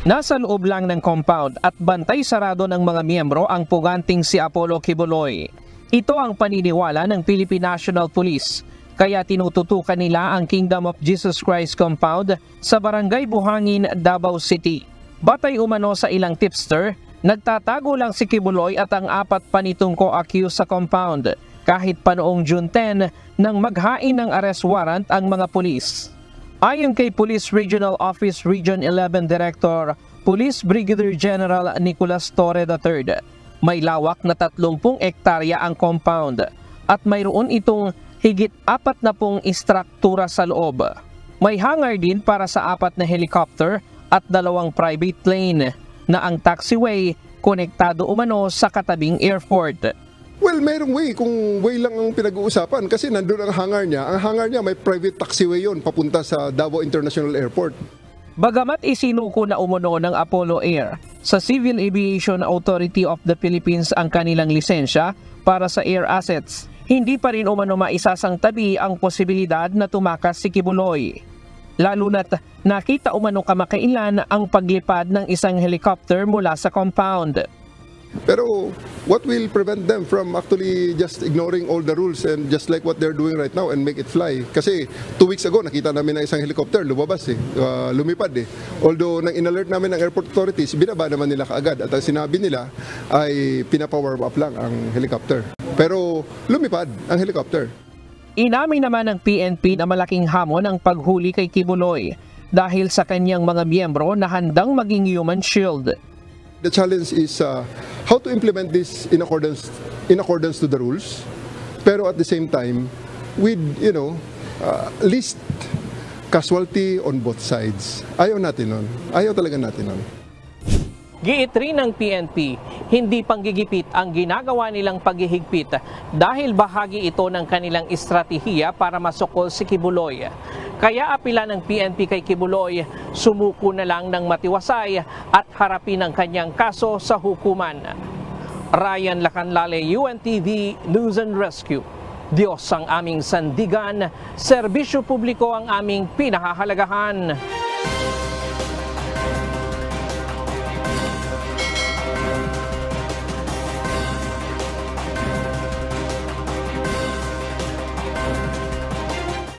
Nasa loob lang ng compound at bantay sarado ng mga miyembro ang puganting si Apollo Quiboloy. Ito ang paniniwala ng Philippine National Police, kaya tinututukan nila ang Kingdom of Jesus Christ compound sa Barangay Buhangin, Davao City. Batay umano sa ilang tipster, nagtatago lang si Quiboloy at ang 4 pa nitong co-accused sa compound, kahit pa noong June 10 nang maghain ng arrest warrant ang mga pulis. Ayon kay Police Regional Office Region 11 Director, Police Brigadier General Nicolas Torre III, may lawak na 30 hektarya ang compound at mayroon itong higit 40 istruktura sa loob. May hangar din para sa 4 na helicopter at 2 private plane na ang taxiway konektado umano sa katabing airport. Well, mayroong way kung way lang ang pinag-uusapan kasi nandun ang hangar niya. Ang hangar niya may private taxiway yon papunta sa Davao International Airport. Bagamat isinuko na umano ng Apollo Air sa Civil Aviation Authority of the Philippines ang kanilang lisensya para sa air assets, hindi pa rin umano maisasangtabi ang posibilidad na tumakas si Quiboloy. Lalo na't nakita umano kamakailan ang paglipad ng isang helicopter mula sa compound. Pero what will prevent them from actually just ignoring all the rules and just like what they're doing right now and make it fly? Kasi 2 weeks ago nakita namin na isang helicopter lumabas lumipad Although nang in-alert namin ng airport authorities, binaba naman nila kaagad at ang sinabi nila ay pinapower up lang ang helicopter. Pero lumipad ang helicopter. Inamin naman ng PNP na malaking hamon ang paghuli kay Quiboloy dahil sa kanyang mga miyembro na handang maging human shield. The challenge is how to implement this in accordance to the rules, pero at the same time with least casualty on both sides. Ayaw natin nun. Ayaw talaga natin nun. Giit rin ng PNP, hindi panggigipit ang ginagawa nilang paghihigpit dahil bahagi ito ng kanilang estratehiya para masukol si Quiboloy. Kaya apila ng PNP kay Quiboloy, sumuko na lang ng matiwasay at harapin ang kanyang kaso sa hukuman. Ryan Lacanlale, UNTV News and Rescue. Diyos ang aming sandigan, serbisyo publiko ang aming pinahahalagahan.